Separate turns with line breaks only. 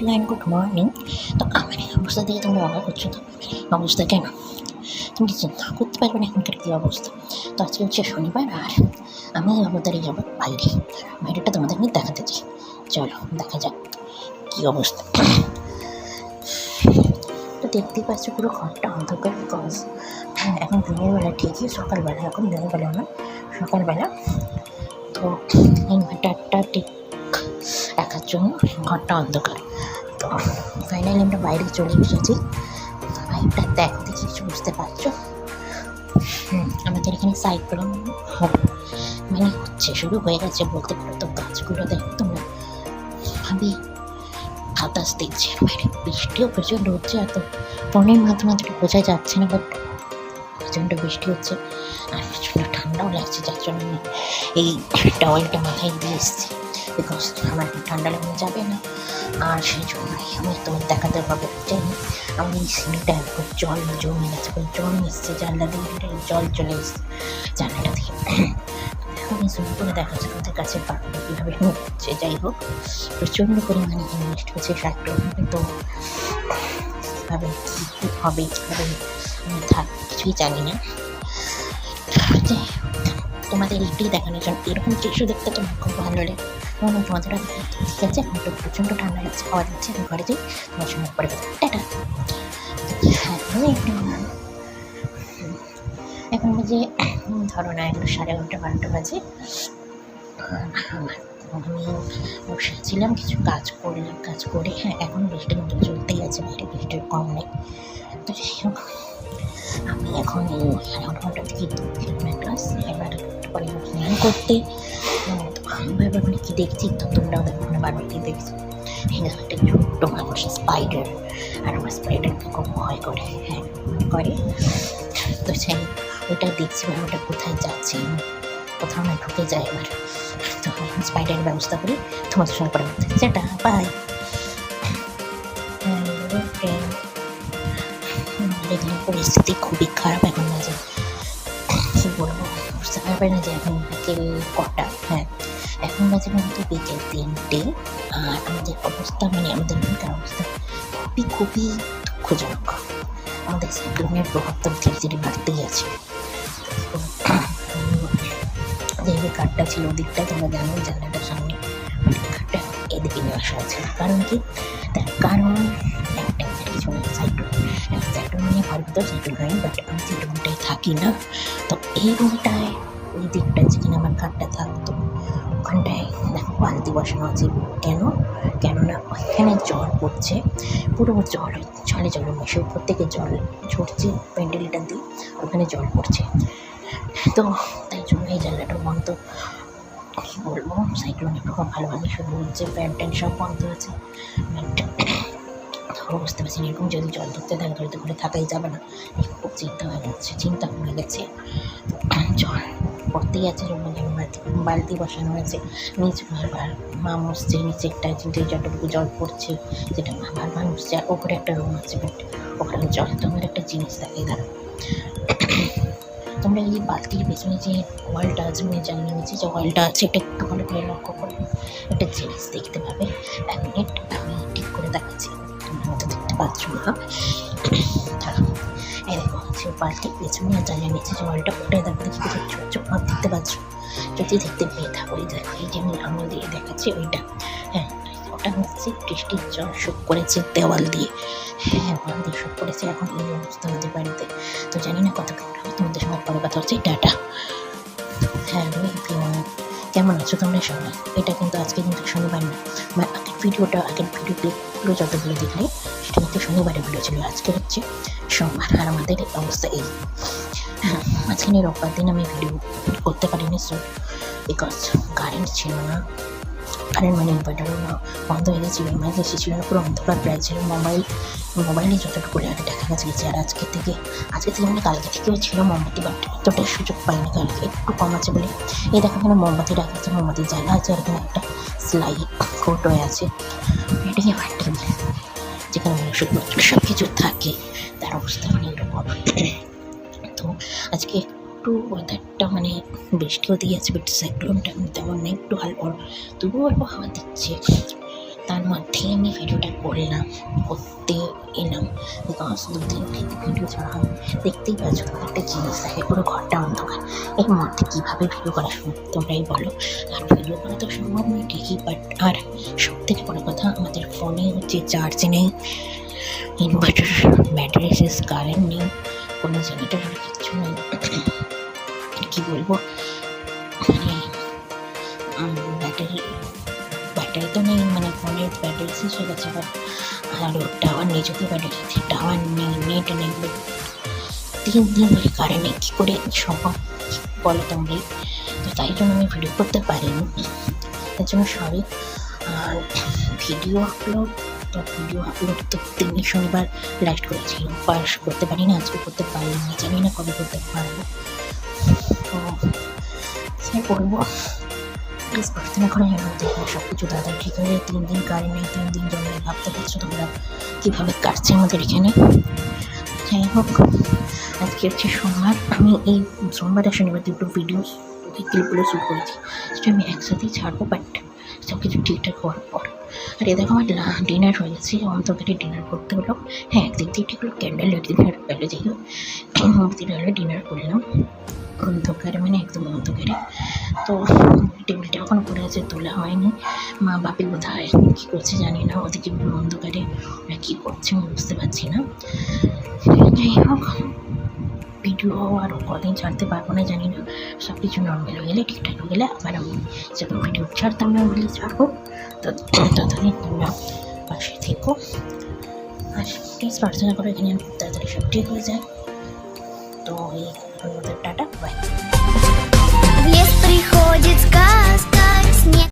Line good morning. তো আমার এই অবস্থা দিয়ে তোমরা অবাক করছো তো অবস্থা কেন তুমি কি চিন্তা করতে পারবে না এখনকার কী অবস্থা। তো আজকে হচ্ছে শনিবার আর আমি অবতারে যাবো বাইরেটা তোমাদের নিয়ে দেখাতে চাই। চলো দেখা যাক কী অবস্থা। তো দেখতেই পাচ্ছ পুরো ঘরটা অন্ধকার বিকজ এখন দিনের বেলা ঠিকই সকালবেলা, এখন দিনের বেলা না সকালবেলা। তো ইনভার্টারটা ঠিক রাখার জন্য ঘরটা অন্ধকার। তো ফাইনালি আমরা বাইরে চলে এসেছি। বাইকটা দেখো দেখি কিছু বুঝতে পারছো। আমাদের এখানে সাইক্লোন হবে মানে হচ্ছে, শুরু হয়ে গেছে বলতে পারো। তো গাছগুলো দেখো তোমরা, আমি বাতাস দেখছি আর বাইরে বৃষ্টিও প্রচণ্ড হচ্ছে। এত ফোনের মাধ্যমে বোঝা যাচ্ছে না, বাট প্রচণ্ড বৃষ্টি হচ্ছে আর প্রচণ্ড ঠান্ডাও লাগছে, যার জন্য আমি এই টাওয়েলটা মাথায় দিয়ে এসেছি বিকজ আমার ঠান্ডা লাগানো যাবে না। আর সেই জন্যই আমি তোমার দেখাতে হবে চাই আমার এই সিঁড়িটা একবার জল জমে গেছে, জল এসছে জানলা দিয়ে, জল চলে এসছে জানলাটা দিয়ে। আমি জুম করে দেখাচ্ছি আমাদের কাছে পাখি কীভাবে হচ্ছে। যাই হোক, প্রচণ্ড পরিমাণে ইনভেস্ট হচ্ছে সাইক্লোনে। তো কীভাবে কী হবে কীভাবে আমি কিছুই জানি না। তোমাদের এইটাই দেখানোর জন্য এরকম দৃশ্য দেখতে তোমার খুব ভালো লাগে এবং তোমাদের ঠিক আছে। এখন তো প্রচণ্ড ঠান্ডা লাগছে, খাওয়া দিচ্ছে, আমি ঘরে যাই, তোমার সঙ্গে পরে কথা টাটা। এখন বাজে ধরো না এখন 11:30-12টা বাজে। আমি বসেছিলাম, কিছু কাজ করলাম, কাজ করে এখন বৃষ্টি কিন্তু চলতেই আছে, বাইরে বৃষ্টির কম নেই। তো যাই হোক, আমি এখন এই 11:30 থেকে 2 কিলোমিটার এবার পরে স্নান করতে। আমি এবার মানে কী দেখছি তো তোমরাও দেখো না, বারবার কী দেখছি। একটা ছোট্ট মানুষ স্পাইডার, আর আমার স্পাইডারকে খুব ভয় করে করে। তো চাই ওইটা দেখছি, মানে ওটা কোথায় যাচ্ছে, কোথাও না ঢুকে যায় এবার। তো এখন স্পাইডারের ব্যবস্থা করি, তোমাদের সঙ্গে পরে সেটা বাই। এখানে পরিস্থিতি খুবই খারাপ এখন বাজে, কী বলবো বুঝতে পারবে না যে এখন বিকেল কটা। এখন বাজে কিন্তু বিকেল 3টে। আর আমাদের অবস্থা মানে আমাদের এখানকার অবস্থা খুবই খুবই দুঃখজনক। আমাদের সাইক্লোনের প্রভাব তো ধীরে ধীরে বাড়তেই আছে। যেভাবে কাঠটা ছিল ওদিকটায় তোমরা জানো জানলাটার সামনে, কাঠটা এদিকে নিয়ে আসা আছে। কারণ কি, তার কারণ একটা কিছু না, সাইক্লোন নিয়ে ঘর ভিতর সাইক্লোন হয়নি, বাট আমি যে রুমটায় থাকি না, তো এই রুমটায় ওই দিকটায় যেখানে আমার কাঠটা থাকতো ওখানটায় দেখো বালতি বসানো আছে। কেননা ওইখানে জল পড়ছে, পুরো জলে মেশে উপর থেকে জল ঝরছে প্যান্ডেলটা দিয়ে, ওখানে জল পড়ছে। তো তাই জন্য এই জানলাটা বন্ধ। কী বলবো, সাইক্লোনের প্রভাব ভালোভাবে শুরু হচ্ছে, প্যান্ট সব বন্ধ আছে। বুঝতে পারছি না, এরকম যদি জল ধরতে থাকে তাহলে তো ঘরে থাকাই যাবে না। খুব চিন্তা হয়ে গেছে। জল পড়তেই আছে, বালতি বসানো হয়েছে, নিচ বারবার মা মুছছে, নিচেরটায় যে যতটুকু জল পড়ছে সেটা মা বারবার মুছছে। আর ওপরে একটা রুম আছে, বাট ওখানে জল তোমার একটা জিনিস থাকে দাঁড়া। তোমরা এই বালতির পেছনে যে ওয়ালটা আছে, আমি জানিয়ে নিচ্ছি যে ওয়ালটা আছে, এটা একটু ভালো করে লক্ষ্য করে একটা জিনিস দেখতে পাবে। 1 মিনিট আমি ঠিক করে দেখাচ্ছি, তোমরা হয়তো দেখতে পাচ্ছ না। এই দেখো সে বালতির পেছনে জানিয়ে নিচ্ছি যে ওয়ালটা ওটা দেখো, দেখি কিছু চোখ ভাব দেখতে পাচ্ছ, যদি দেখতে পেয়ে থাকো। এই দেখো এই যে আমি আঙুল দিয়ে দেখাচ্ছি ওইটা, ওটা হচ্ছে বৃষ্টির জল শোক করেছে দেওয়াল দিয়ে, ওয়াল দিয়ে শোক করেছে। এখন এই অবস্থা আমাদের বাড়িতে। তো জানি না কতক্ষণ তোমাদের সঙ্গে পরে কথা হচ্ছে টাটা। কেমন আছো তোমরা সবাই? এটা কিন্তু আজকে কিন্তু শনিবার না, আগের ভিডিওগুলো যতগুলো দেখলে সেটা কিন্তু শনিবারের ভিডিও ছিল। আজকে হচ্ছে সোমবার আর আমাদের অবস্থা এই। মাঝখানে রোববার দিন আমি ভিডিও করতে পারিনি, সো বিকজ কারেন্ট ছিল না। কারেন্ট মানে ইনভার্টারও না, বন্ধ হয়ে গেছিলো, এমার্জেন্সি ছিল না, পুরো অন্ধকার প্রায় ছিল। মোবাইলে যতটুকু আগে দেখা গেছে। আর আজকে থেকে মানে কালকে থেকেও ছিল মোমবাতি, বাট এতটা সুযোগ পাইনি, কালকে একটু কম আছে বলে। এই দেখো এখানে মোমবাতি রাখা আছে, মোমবাতির জ্বালা আছে, আর এখানে একটা স্লাইড কৌটোয় আছে। এটাই আমার টেবিল, যেখানে ওষুধ সব কিছু থাকে। তার অবস্থা মানে এরকম। তো আজকে একটু ওয়েদারটা মানে বৃষ্টিও দিয়েছে, বাট সাইক্লোনটা তেমন নেই, একটু তবুও অল্প হাওয়া দিচ্ছে। তার মধ্যেই আমি ভিডিওটা করলাম, করতে এলাম। বিকজ দুদিন ভিডিও ছাড়া হয়, দেখতেই পাচ্ছ একটা জিনিস থাকে, পুরো ঘরটা অন্ধকার। এর মধ্যে কীভাবে ভিডিও করা সম্ভব তোমরাই বলো। আর ভিডিও করা তো সম্ভব নয় ঠিকই, বাট আর সব থেকে বড়ো কথা, আমাদের ফোনে হচ্ছে চার্জ নেই, ইনভার্টার, ব্যাটারি শেষ, কারেন্ট নেই, কোনো জেনারেটর কিচ্ছু নেই। কী বলবো, মানে ব্যাটারি তো নেই, মানে ফোনের ব্যাটারি শেষ হয়ে গেছে। আর টাওয়ার নেই, যদি ব্যাটারি টাওয়ার নেই, নেট নেই, 3 দিন ধরে কারেন্ট নেই, কী করে সম্ভব বলো তোমরাই। তো তাই জন্য আমি ভিডিও করতে পারিনি, তার জন্য সরি। আর ভিডিও আপলোড তো শনিবার লাস্ট করেছিলাম, পাস করতে পারি না, আজকে করতে পারিনি, জানি না কবে করতে পারবো। তো কী করবো, প্লিজ প্রার্থনা করে যেন দেখবো সব কিছু দাদা ঠিক হয়ে যায়। 3 দিন কারেন্ট নেই, 3 দিন জল নেই, ভাবতে পারছো তোমরা কীভাবে কাটছে আমাদের এখানে। যাই হোক, আজকে হচ্ছে সোমবার, আমি এই সোমবার আর শনিবার দুটো ভিডিও ক্লিপগুলো শ্যুট করেছি, সেটা আমি একসাথেই ছাড়বো, বাট সব কিছু ঠিকঠাক হওয়ার পর। আর এ দেখো আমার ডিনার হয়ে গেছে, অন্তকারে ডিনার করতে হলো। হ্যাঁ, একদিক দিয়ে ঠিক হলো, ক্যান্ডেল লাইট ডিনার পেলে, যাই হোক ডিনার করলাম অন্ধকারে, মানে একদম অন্ধকারে। তো টেবিলটা এখনও পড়ে আছে, তোলা হয়নি। মা বাপি কোথায় কী করছে জানি না, ওদিকে অন্ধকারে ওরা কী করছে আমি বুঝতে পারছি না। যাই হোক, ভিডিও আরও কদিন ছাড়তে পারবো না জানি না, সব কিছু নর্মাল হয়ে গেলে, ঠিকঠাক হয়ে গেলে আবার আমি যখন ভিডিও ছাড়তাম না বলে ছাড়বো। তো ততদিন তোমরা পাশে থেকো, আর প্লিজ প্রার্থনা করো এখানে তাড়াতাড়ি সব ঠিক হয়ে যায়। তো এই টাটা।